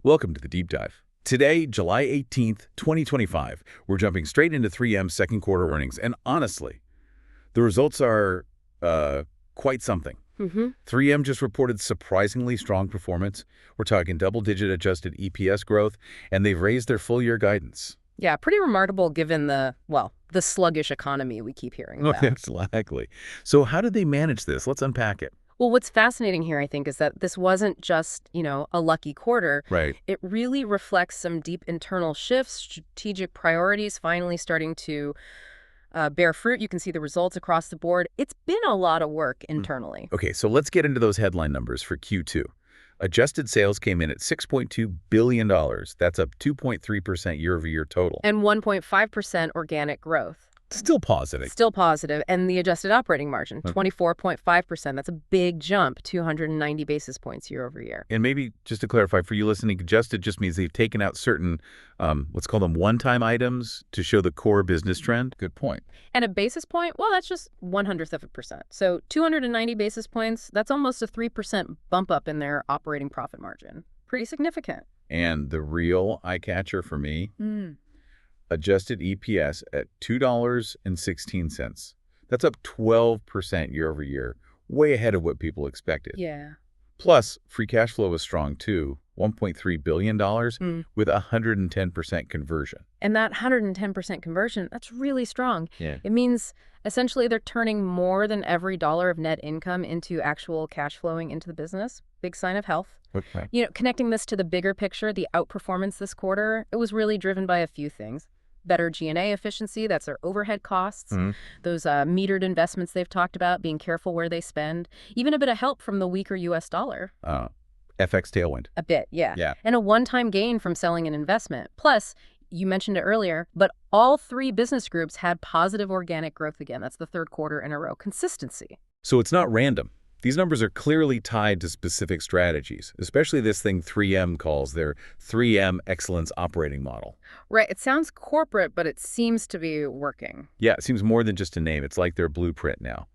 Welcome to the Deep Dive. Today, July 18th, 2025, we're jumping straight into 3M's second quarter earnings. And honestly, the results are quite something. 3M just reported surprisingly strong performance. We're talking double-digit adjusted EPS growth, and they've raised their full-year guidance. Yeah, pretty remarkable given the sluggish economy we keep hearing about. Exactly. So how did they manage this? Let's unpack it. Well, what's fascinating here, I think, is that this wasn't just, a lucky quarter. Right. It really reflects some deep internal shifts, strategic priorities finally starting to bear fruit. You can see the results across the board. It's been a lot of work internally. Okay, so let's get into those headline numbers for Q2. Adjusted sales came in at $6.2 billion. That's up 2.3% year-over-year total. And 1.5% organic growth. Still positive. Still positive. And the adjusted operating margin, 24.5%. That's a big jump, 290 basis points year over year. And maybe just to clarify for you listening, adjusted just means they've taken out certain, let's call them one-time items to show the core business trend. Good point. And a basis point, well, that's just 1/100%. So 290 basis points, that's almost a 3% bump up in their operating profit margin. Pretty significant. And the real eye catcher for me, adjusted EPS at $2.16. That's up 12% year over year, way ahead of what people expected. Yeah. Plus, free cash flow was strong too, $1.3 billion with 110% conversion. And that 110% conversion, that's really strong. Yeah. It means essentially they're turning more than every dollar of net income into actual cash flowing into the business. Big sign of health. Okay. Connecting this to the bigger picture, the outperformance this quarter, it was really driven by a few things. Better G&A efficiency, that's their overhead costs, those metered investments they've talked about, being careful where they spend, even a bit of help from the weaker U.S. dollar. FX tailwind. A bit, yeah. Yeah. And a one-time gain from selling an investment. Plus, you mentioned it earlier, but all three business groups had positive organic growth again. That's the third quarter in a row. Consistency. So it's not random. These numbers are clearly tied to specific strategies, especially this thing 3M calls their 3M Excellence Operating Model. Right. It sounds corporate, but it seems to be working. Yeah, it seems more than just a name. It's like their blueprint now.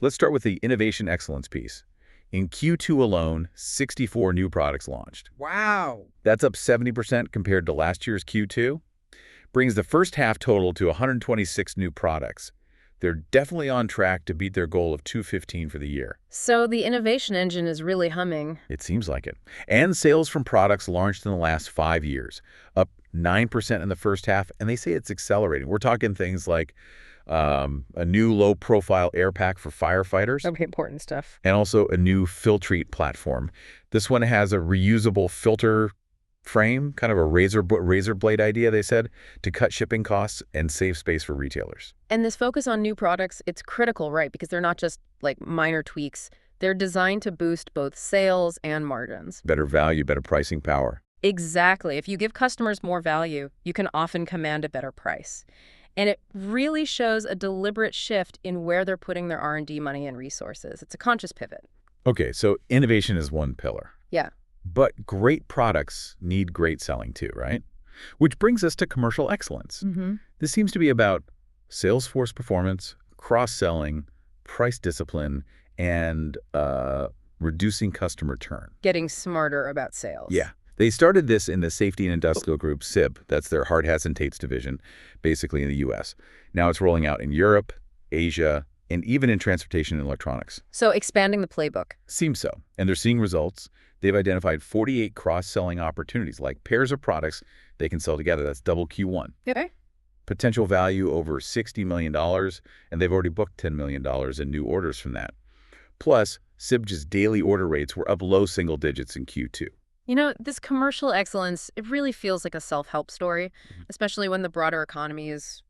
Let's start with the innovation excellence piece. In Q2 alone, 64 new products launched. Wow. That's up 70% compared to last year's Q2. Brings the first half total to 126 new products. They're definitely on track to beat their goal of 215 for the year. So the innovation engine is really humming. It seems like it. And sales from products launched in the last 5 years, up 9% in the first half, and they say it's accelerating. We're talking things like a new low-profile air pack for firefighters. Okay, important stuff. And also a new Filtrete platform. This one has a reusable filter frame, kind of a razor blade idea, they said, to cut shipping costs and save space for retailers. And this focus on new products, it's critical, right? Because they're not just like minor tweaks. They're designed to boost both sales and margins. Better value, better pricing power. Exactly. If you give customers more value, you can often command a better price. And it really shows a deliberate shift in where they're putting their R&D money and resources. It's a conscious pivot. Okay, so innovation is one pillar. Yeah. But great products need great selling too, right? Which brings us to commercial excellence. This seems to be about sales force performance, cross-selling, price discipline, and reducing customer churn. Getting smarter about sales. Yeah. They started this in the Safety and Industrial Group, SIB. That's their Hard Hats and Tates division, basically in the U.S. Now it's rolling out in Europe, Asia, and even in transportation and electronics. So expanding the playbook. Seems so. And they're seeing results. They've identified 48 cross-selling opportunities, like pairs of products they can sell together. That's double Q1. Okay. Potential value over $60 million, and they've already booked $10 million in new orders from that. Plus, SIB's daily order rates were up low single digits in Q2. This commercial excellence, it really feels like a self-help story, especially when the broader economy is,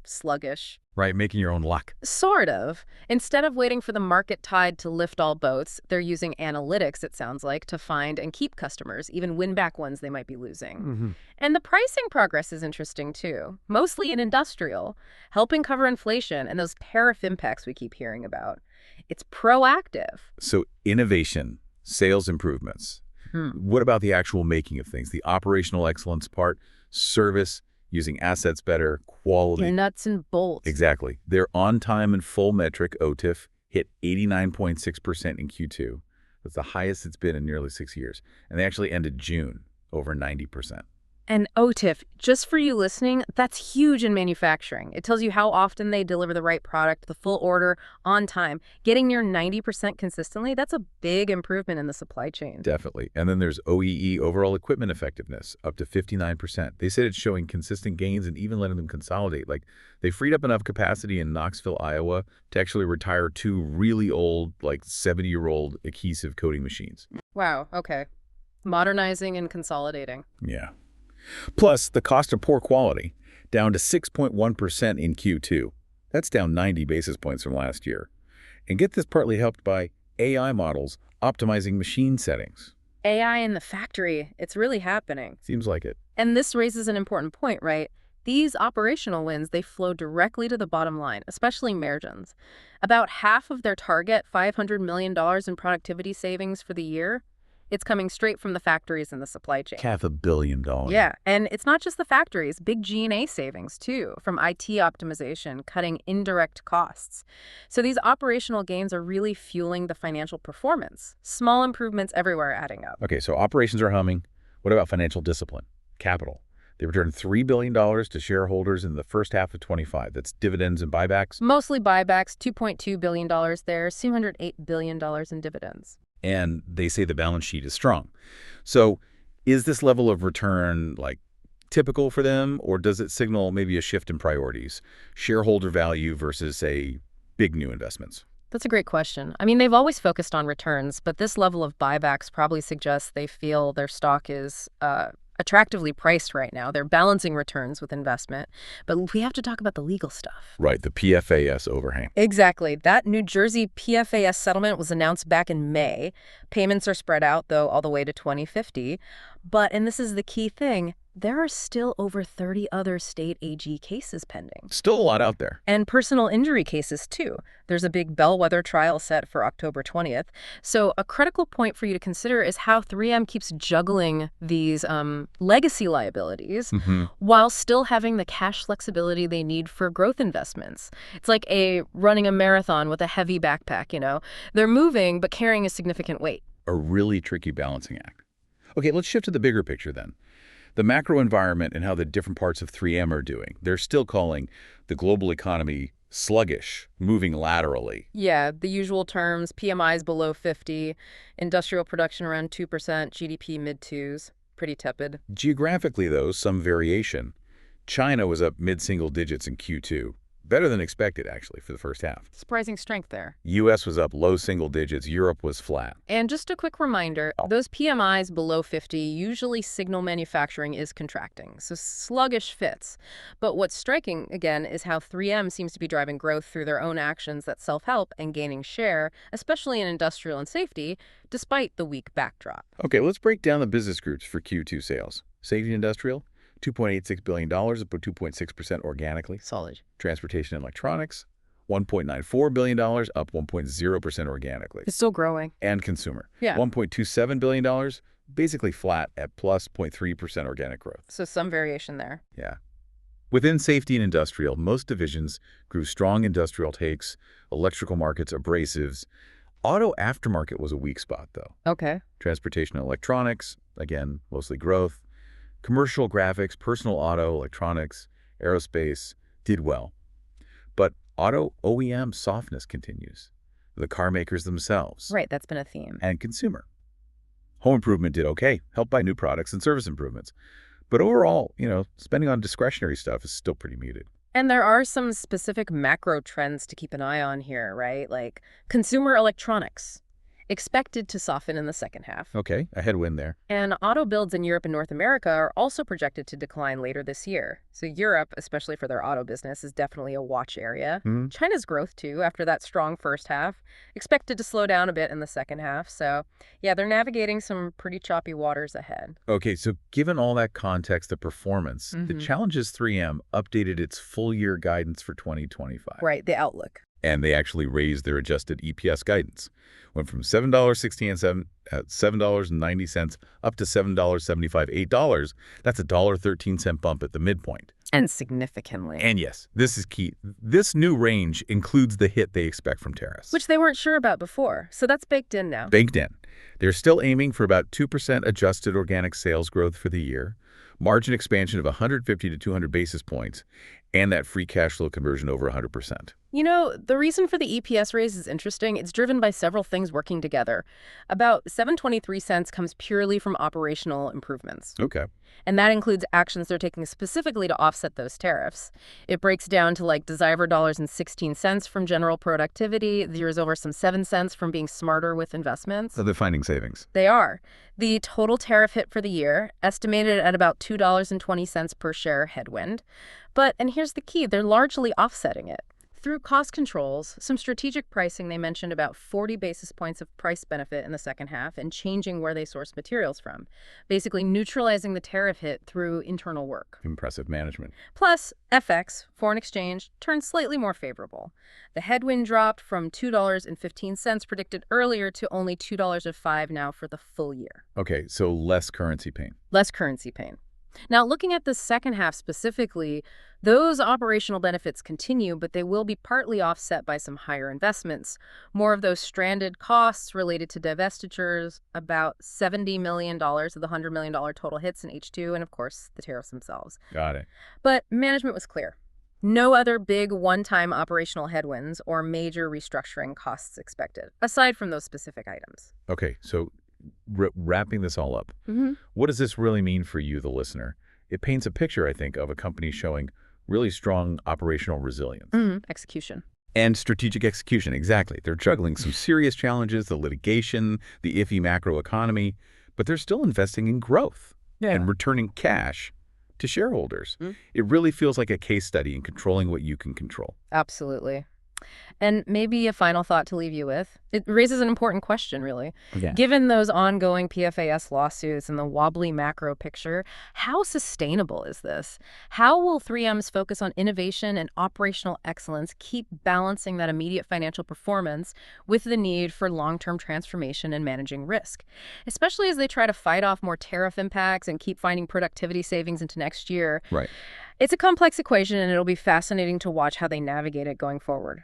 sluggish. Right, making your own luck. Sort of. Instead of waiting for the market tide to lift all boats, they're using analytics, it sounds like, to find and keep customers, even win back ones they might be losing. And the pricing progress is interesting, too, mostly in industrial, helping cover inflation and those tariff impacts we keep hearing about. It's proactive. So innovation, sales improvements. What about the actual making of things, the operational excellence part, service, using assets better, quality? Your nuts and bolts. Exactly. Their on-time and full metric, OTIF, hit 89.6% in Q2. That's the highest it's been in nearly 6 years. And they actually ended June. over 90%. And OTIF, just for you listening, that's huge in manufacturing. It tells you how often they deliver the right product, the full order, on time. Getting near 90% consistently, that's a big improvement in the supply chain. Definitely. And then there's OEE, overall equipment effectiveness, up to 59%. They said it's showing consistent gains and even letting them consolidate. Like, they freed up enough capacity in Knoxville, Iowa to actually retire 2 really old, like 70-year-old adhesive coating machines. Wow, okay. Modernizing and consolidating. Yeah. Plus, the cost of poor quality, down to 6.1% in Q2. That's down 90 basis points from last year. And get this, partly helped by AI models optimizing machine settings. AI in the factory, it's really happening. Seems like it. And this raises an important point, right? These operational wins, they flow directly to the bottom line, especially margins. About half of their target, $500 million in productivity savings for the year, it's coming straight from the factories and the supply chain. $500 million. Yeah, and it's not just the factories, big G&A savings too, from IT optimization, cutting indirect costs. So these operational gains are really fueling the financial performance. Small improvements everywhere adding up. Okay, so operations are humming. What about financial discipline? Capital. They returned $3 billion to shareholders in the first half of 25. That's dividends and buybacks. Mostly buybacks, $2.2 billion there, $208 billion in dividends. And they say the balance sheet is strong. So is this level of return like typical for them, or does it signal maybe a shift in priorities, shareholder value versus, say, big new investments? That's a great question. I mean, they've always focused on returns, but this level of buybacks probably suggests they feel their stock is attractively priced right now. They're balancing returns with investment. But we have to talk about the legal stuff. Right, the PFAS overhang. Exactly. That New Jersey PFAS settlement was announced back in May. Payments are spread out, though, all the way to 2050. But, and this is the key thing, there are still over 30 other state AG cases pending. Still a lot out there. And personal injury cases, too. There's a big bellwether trial set for October 20th. So a critical point for you to consider is how 3M keeps juggling these legacy liabilities while still having the cash flexibility they need for growth investments. It's like running a marathon with a heavy backpack, you know. They're moving, but carrying a significant weight. A really tricky balancing act. Okay, let's shift to the bigger picture then. The macro environment and how the different parts of 3M are doing. They're still calling the global economy sluggish, moving laterally. Yeah, the usual terms, PMIs below 50, industrial production around 2%, GDP mid-2s, pretty tepid. Geographically, though, some variation. China was up mid-single digits in Q2. Better than expected, actually, for the first half. Surprising strength there. U.S. was up low single digits. Europe was flat. And just a quick reminder, those PMIs below 50 usually signal manufacturing is contracting, so sluggish fits. But what's striking, again, is how 3M seems to be driving growth through their own actions that self-help and gaining share, especially in industrial and safety, despite the weak backdrop. Okay, let's break down the business groups for Q2 sales. Safety and Industrial, $2.86 billion, up 2.6% organically. Solid. Transportation and Electronics, $1.94 billion, up 1.0% organically. It's still growing. And Consumer, Yeah. $1.27 billion, basically flat at plus 0.3% organic growth. So some variation there. Yeah. Within Safety and Industrial, most divisions grew strong industrial takes, electrical markets, abrasives. Auto aftermarket was a weak spot, though. Okay. Transportation and Electronics, again, mostly growth. Commercial graphics, personal auto, electronics, aerospace did well. But auto OEM softness continues. The car makers themselves. Right, that's been a theme. And consumer. Home improvement did okay, helped by new products and service improvements. But overall, spending on discretionary stuff is still pretty muted. And there are some specific macro trends to keep an eye on here, right? Like consumer electronics, expected to soften in the second half. Okay, a headwind there. And auto builds in Europe and North America are also projected to decline later this year. So Europe, especially for their auto business, is definitely a watch area. China's growth, too, after that strong first half, expected to slow down a bit in the second half. So, yeah, they're navigating some pretty choppy waters ahead. Okay, so given all that context of performance, the Challenges 3M updated its full-year guidance for 2025. Right, the outlook. And they actually raised their adjusted EPS guidance. Went from $7.90 up to $7.75, $8. That's a $1.13 bump at the midpoint. And significantly. And yes, this is key. This new range includes the hit they expect from tariffs. Which they weren't sure about before, so that's baked in now. Baked in. They're still aiming for about 2% adjusted organic sales growth for the year, margin expansion of 150 to 200 basis points, and that free cash flow conversion over 100%. You know, the reason for the EPS raise is interesting. It's driven by several things working together. About 7.23 cents comes purely from operational improvements. Okay. And that includes actions they're taking specifically to offset those tariffs. It breaks down to like Decipher $1.16 from general productivity. There's over some 7 cents from being smarter with investments. So they're finding savings. They are. The total tariff hit for the year, estimated at about $2.20 per share headwind. But, and here's the key, they're largely offsetting it. Through cost controls, some strategic pricing, they mentioned about 40 basis points of price benefit in the second half and changing where they source materials from, basically neutralizing the tariff hit through internal work. Impressive management. Plus, FX, foreign exchange, turned slightly more favorable. The headwind dropped from $2.15 predicted earlier to only $2.05 now for the full year. Okay, so less currency pain. Less currency pain. Now, looking at the second half specifically, those operational benefits continue, but they will be partly offset by some higher investments. More of those stranded costs related to divestitures, about $70 million of the $100 million total hits in H2, and of course, the tariffs themselves. Got it. But management was clear. No other big one-time operational headwinds or major restructuring costs expected, aside from those specific items. Okay, so wrapping this all up, what does this really mean for you, the listener? It paints a picture, I think, of a company showing really strong operational resilience. Execution. And strategic execution, exactly. They're juggling some serious challenges, the litigation, the iffy macroeconomy, but they're still investing in growth and returning cash to shareholders. It really feels like a case study in controlling what you can control. Absolutely. And maybe a final thought to leave you with. It raises an important question, really. Yeah. Given those ongoing PFAS lawsuits and the wobbly macro picture, how sustainable is this? How will 3M's focus on innovation and operational excellence keep balancing that immediate financial performance with the need for long-term transformation and managing risk? Especially as they try to fight off more tariff impacts and keep finding productivity savings into next year. Right. It's a complex equation, and it'll be fascinating to watch how they navigate it going forward.